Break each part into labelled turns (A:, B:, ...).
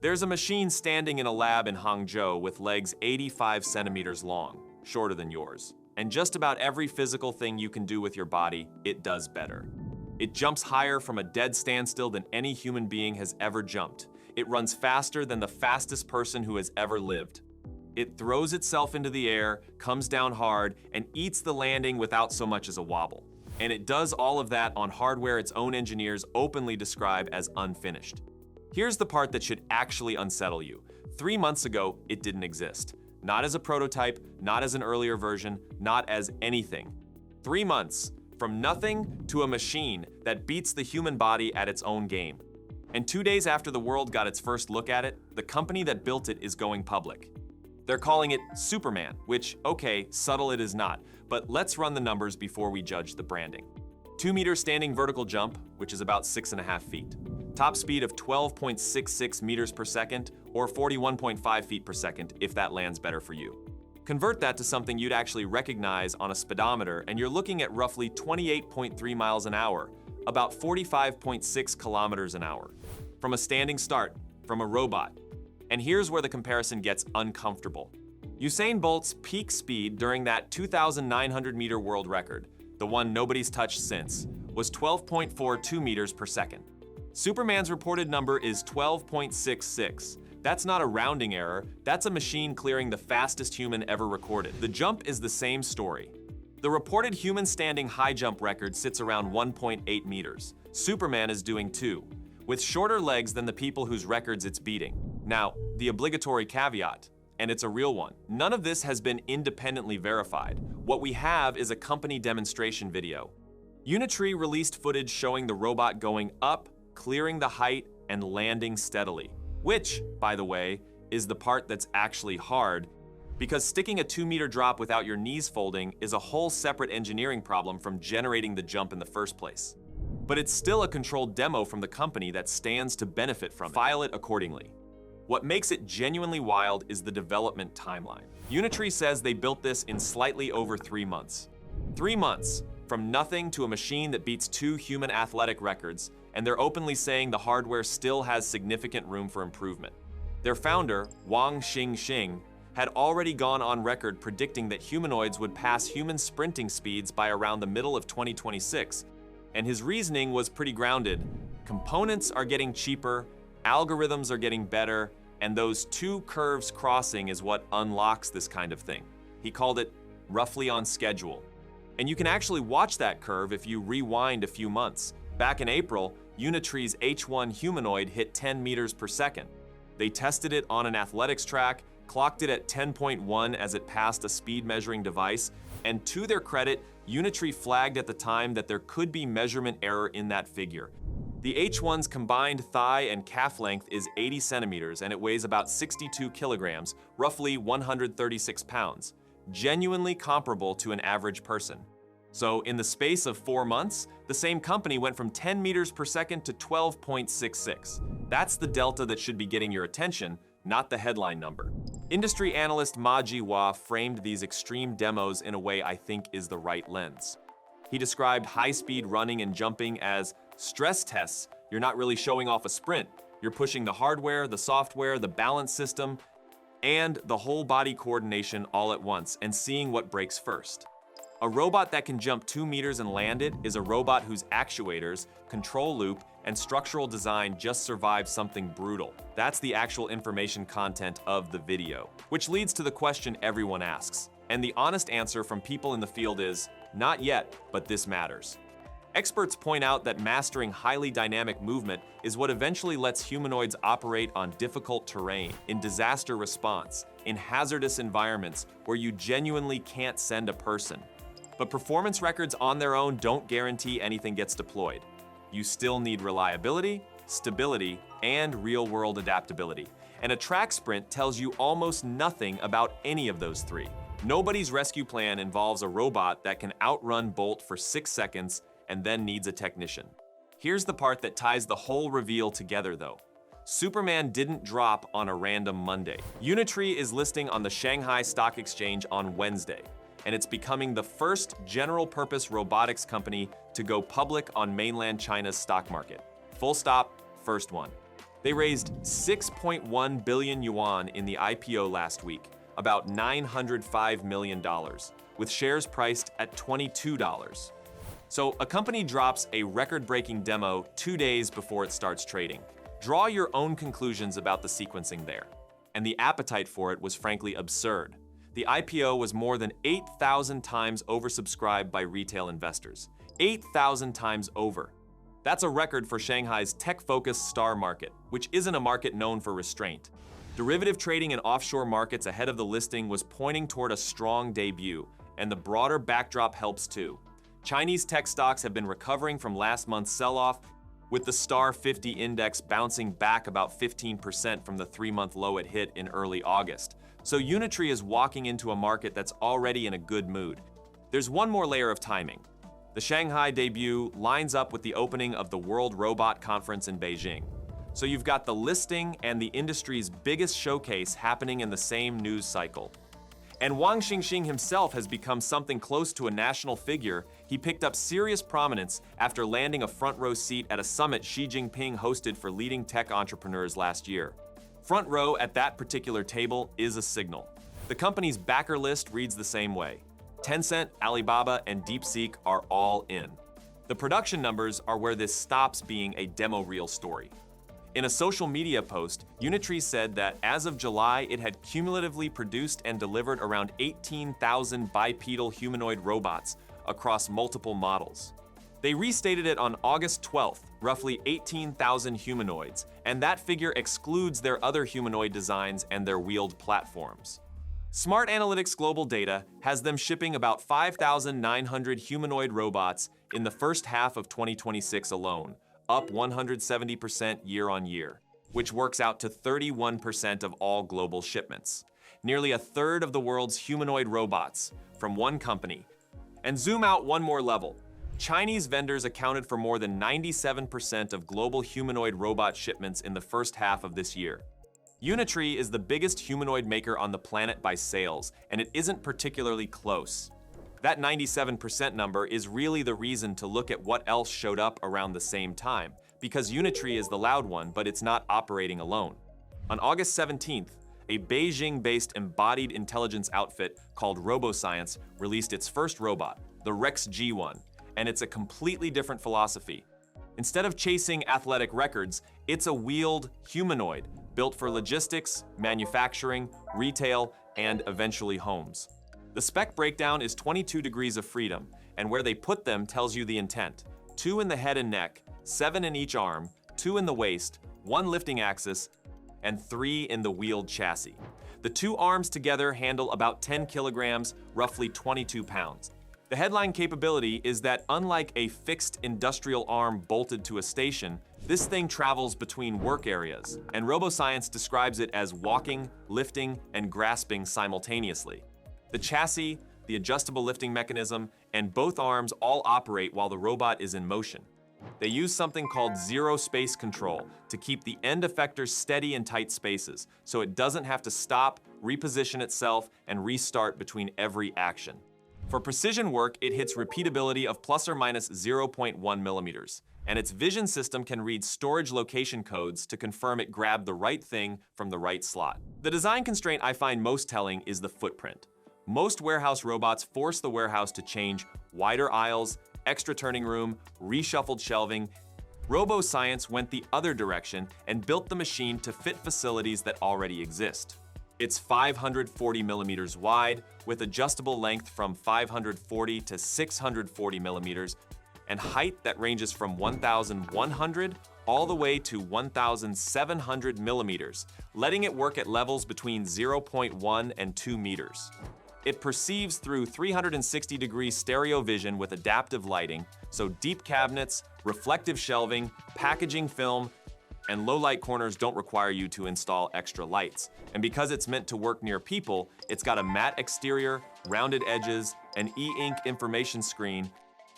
A: There's a machine standing in a lab in Hangzhou with legs 85 centimeters long, shorter than yours. And just about every physical thing you can do with your body, it does better. It jumps higher from a dead standstill than any human being has ever jumped. It runs faster than the fastest person who has ever lived. It throws itself into the air, comes down hard, and eats the landing without so much as a wobble. And it does all of that on hardware its own engineers openly describe as unfinished. Here's the part that should actually unsettle you. 3 months ago, it didn't exist. Not as a prototype, not as an earlier version, not as anything. 3 months, from nothing to a machine that beats the human body at its own game. And 2 days after the world got its first look at it, the company that built it is going public. They're calling it Superman, which, okay, subtle it is not, but let's run the numbers before we judge the branding. 2-meter standing vertical jump, which is about 6.5 feet. Top speed of 12.66 meters per second, or 41.5 feet per second, if that lands better for you. Convert that to something you'd actually recognize on a speedometer, and you're looking at roughly 28.3 miles an hour, about 45.6 kilometers an hour. From a standing start, from a robot. And here's where the comparison gets uncomfortable. Usain Bolt's peak speed during that 2,900-meter world record, the one nobody's touched since, was 12.42 meters per second. Superman's reported number is 12.66. That's not a rounding error, that's a machine clearing the fastest human ever recorded. The jump is the same story. The reported human standing high jump record sits around 1.8 meters. Superman is doing 2, with shorter legs than the people whose records it's beating. Now, the obligatory caveat, and it's a real one. None of this has been independently verified. What we have is a company demonstration video. Unitree released footage showing the robot going up, clearing the height, and landing steadily. Which, by the way, is the part that's actually hard, because sticking a 2-meter drop without your knees folding is a whole separate engineering problem from generating the jump in the first place. But it's still a controlled demo from the company that stands to benefit from it. File it accordingly. What makes it genuinely wild is the development timeline. Unitree says they built this in slightly over 3 months. 3 months, from nothing to a machine that beats 2 human athletic records, and they're openly saying the hardware still has significant room for improvement. Their founder, Wang Xing, had already gone on record predicting that humanoids would pass human sprinting speeds by around the middle of 2026, and his reasoning was pretty grounded. Components are getting cheaper, algorithms are getting better, and those 2 curves crossing is what unlocks this kind of thing. He called it roughly on schedule. And you can actually watch that curve if you rewind a few months. Back in April, Unitree's H1 humanoid hit 10 meters per second. They tested it on an athletics track, clocked it at 10.1 as it passed a speed measuring device, and to their credit, Unitree flagged at the time that there could be measurement error in that figure. The H1's combined thigh and calf length is 80 centimeters and it weighs about 62 kilograms, roughly 136 pounds, genuinely comparable to an average person. So in the space of 4 months, the same company went from 10 meters per second to 12.66. That's the delta that should be getting your attention, not the headline number. Industry analyst Ma Ji-hwa framed these extreme demos in a way I think is the right lens. He described high-speed running and jumping as stress tests. You're not really showing off a sprint. You're pushing the hardware, the software, the balance system, and the whole body coordination all at once and seeing what breaks first. A robot that can jump 2 meters and land it is a robot whose actuators, control loop, and structural design just survived something brutal. That's the actual information content of the video. Which leads to the question everyone asks. And the honest answer from people in the field is, not yet, but this matters. Experts point out that mastering highly dynamic movement is what eventually lets humanoids operate on difficult terrain, in disaster response, in hazardous environments where you genuinely can't send a person. But performance records on their own don't guarantee anything gets deployed. You still need reliability, stability, and real-world adaptability. And a track sprint tells you almost nothing about any of those 3. Nobody's rescue plan involves a robot that can outrun Bolt for 6 seconds and then needs a technician. Here's the part that ties the whole reveal together though. Superman didn't drop on a random Monday. Unitree is listing on the Shanghai Stock Exchange on Wednesday, and it's becoming the first general-purpose robotics company to go public on mainland China's stock market. Full stop, first one. They raised 6.1 billion yuan in the IPO last week, about $905 million, with shares priced at $22. So a company drops a record-breaking demo 2 days before it starts trading. Draw your own conclusions about the sequencing there. And the appetite for it was frankly absurd. The IPO was more than 8,000 times oversubscribed by retail investors. 8,000 times over. That's a record for Shanghai's tech-focused star market, which isn't a market known for restraint. Derivative trading in offshore markets ahead of the listing was pointing toward a strong debut, and the broader backdrop helps too. Chinese tech stocks have been recovering from last month's sell-off, with the Star 50 index bouncing back about 15% from the 3-month low it hit in early August. So Unitree is walking into a market that's already in a good mood. There's one more layer of timing. The Shanghai debut lines up with the opening of the World Robot Conference in Beijing. So you've got the listing and the industry's biggest showcase happening in the same news cycle. And Wang Xingxing himself has become something close to a national figure. He picked up serious prominence after landing a front row seat at a summit Xi Jinping hosted for leading tech entrepreneurs last year. Front row at that particular table is a signal. The company's backer list reads the same way. Tencent, Alibaba, and DeepSeek are all in. The production numbers are where this stops being a demo reel story. In a social media post, Unitree said that as of July, it had cumulatively produced and delivered around 18,000 bipedal humanoid robots across multiple models. They restated it on August 12th, roughly 18,000 humanoids, and that figure excludes their other humanoid designs and their wheeled platforms. Smart Analytics Global Data has them shipping about 5,900 humanoid robots in the first half of 2026 alone, up 170% year-on-year, which works out to 31% of all global shipments. Nearly a third of the world's humanoid robots from one company. And zoom out one more level. Chinese vendors accounted for more than 97% of global humanoid robot shipments in the first half of this year. Unitree is the biggest humanoid maker on the planet by sales, and it isn't particularly close. That 97% number is really the reason to look at what else showed up around the same time, because Unitree is the loud one, but it's not operating alone. On August 17th, a Beijing-based embodied intelligence outfit called RoboScience released its first robot, the Rex G1, and it's a completely different philosophy. Instead of chasing athletic records, it's a wheeled humanoid built for logistics, manufacturing, retail, and eventually homes. The spec breakdown is 22 degrees of freedom, and where they put them tells you the intent. 2 in the head and neck, 7 in each arm, 2 in the waist, 1 lifting axis, and 3 in the wheeled chassis. The 2 arms together handle about 10 kilograms, roughly 22 pounds. The headline capability is that unlike a fixed industrial arm bolted to a station, this thing travels between work areas, and RoboScience describes it as walking, lifting, and grasping simultaneously. The chassis, the adjustable lifting mechanism, and both arms all operate while the robot is in motion. They use something called zero space control to keep the end effectors steady in tight spaces, so it doesn't have to stop, reposition itself, and restart between every action. For precision work, it hits repeatability of plus or minus 0.1 millimeters, and its vision system can read storage location codes to confirm it grabbed the right thing from the right slot. The design constraint I find most telling is the footprint. Most warehouse robots force the warehouse to change wider aisles, extra turning room, reshuffled shelving. RoboScience went the other direction and built the machine to fit facilities that already exist. It's 540 millimeters wide, with adjustable length from 540 to 640 millimeters, and height that ranges from 1,100 all the way to 1,700 millimeters, letting it work at levels between 0.1 and 2 meters. It perceives through 360-degree stereo vision with adaptive lighting, so deep cabinets, reflective shelving, packaging film, and low-light corners don't require you to install extra lights. And because it's meant to work near people, it's got a matte exterior, rounded edges, an e-ink information screen,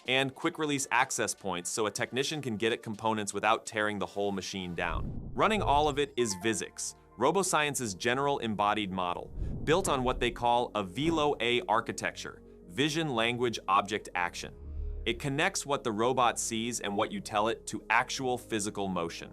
A: and quick-release access points so a technician can get at components without tearing the whole machine down. Running all of it is Vizix, RoboScience's general embodied model, built on what they call a VLO-A architecture, Vision Language Object Action. It connects what the robot sees and what you tell it to actual physical motion.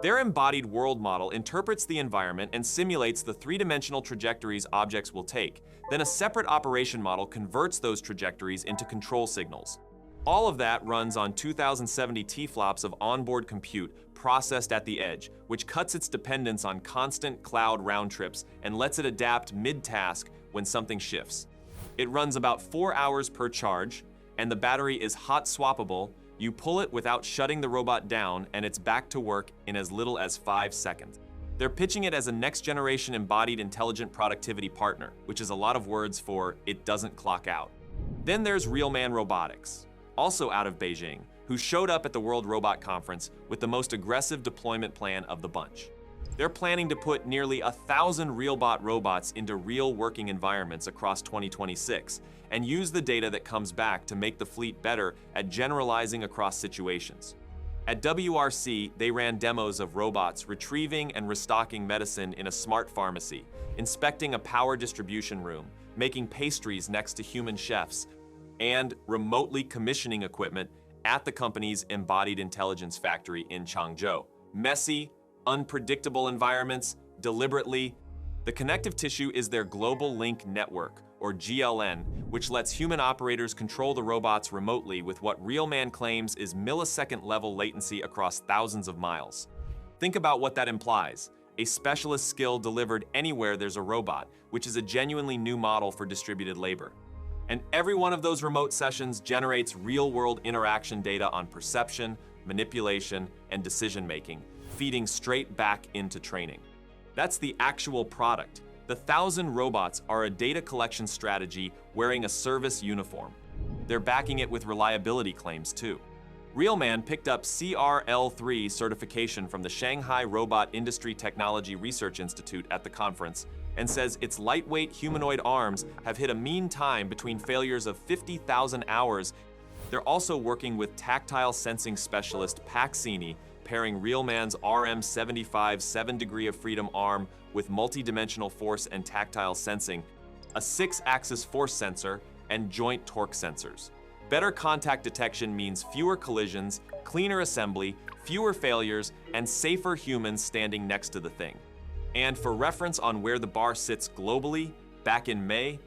A: Their embodied world model interprets the environment and simulates the three-dimensional trajectories objects will take. Then a separate operation model converts those trajectories into control signals. All of that runs on 2070 TFLOPS of onboard compute processed at the edge, which cuts its dependence on constant cloud round trips and lets it adapt mid-task when something shifts. It runs about 4 hours per charge, and the battery is hot swappable. You pull it without shutting the robot down, and it's back to work in as little as 5 seconds. They're pitching it as a next-generation embodied intelligent productivity partner, which is a lot of words for it doesn't clock out. Then there's RealMan Robotics, also out of Beijing, who showed up at the World Robot Conference with the most aggressive deployment plan of the bunch. They're planning to put nearly 1,000 RealBOT robots into real working environments across 2026 and use the data that comes back to make the fleet better at generalizing across situations. At WRC, they ran demos of robots retrieving and restocking medicine in a smart pharmacy, inspecting a power distribution room, making pastries next to human chefs, and remotely commissioning equipment at the company's embodied intelligence factory in Changzhou. Messy, unpredictable environments, deliberately. The connective tissue is their Global Link Network, or GLN, which lets human operators control the robots remotely with what RealMan claims is millisecond-level latency across thousands of miles. Think about what that implies. A specialist skill delivered anywhere there's a robot, which is a genuinely new model for distributed labor. And every one of those remote sessions generates real-world interaction data on perception, manipulation, and decision-making, feeding straight back into training. That's the actual product. The 1,000 robots are a data collection strategy wearing a service uniform. They're backing it with reliability claims too. RealMan picked up CRL3 certification from the Shanghai Robot Industry Technology Research Institute at the conference and says its lightweight humanoid arms have hit a mean time between failures of 50,000 hours. They're also working with tactile sensing specialist Paxini, pairing RealMan's RM75 7-degree of freedom arm with multi-dimensional force and tactile sensing, a 6-axis force sensor, and joint torque sensors. Better contact detection means fewer collisions, cleaner assembly, fewer failures, and safer humans standing next to the thing. And for reference on where the bar sits globally, back in May,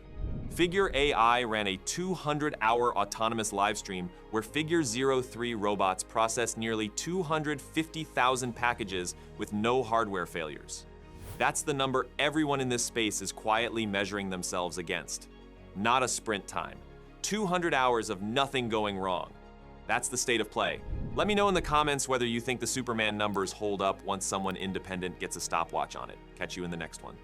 A: Figure AI ran a 200-hour autonomous livestream where Figure 03 robots processed nearly 250,000 packages with no hardware failures. That's the number everyone in this space is quietly measuring themselves against. Not a sprint time. 200 hours of nothing going wrong. That's the state of play. Let me know in the comments whether you think the Superman numbers hold up once someone independent gets a stopwatch on it. Catch you in the next one.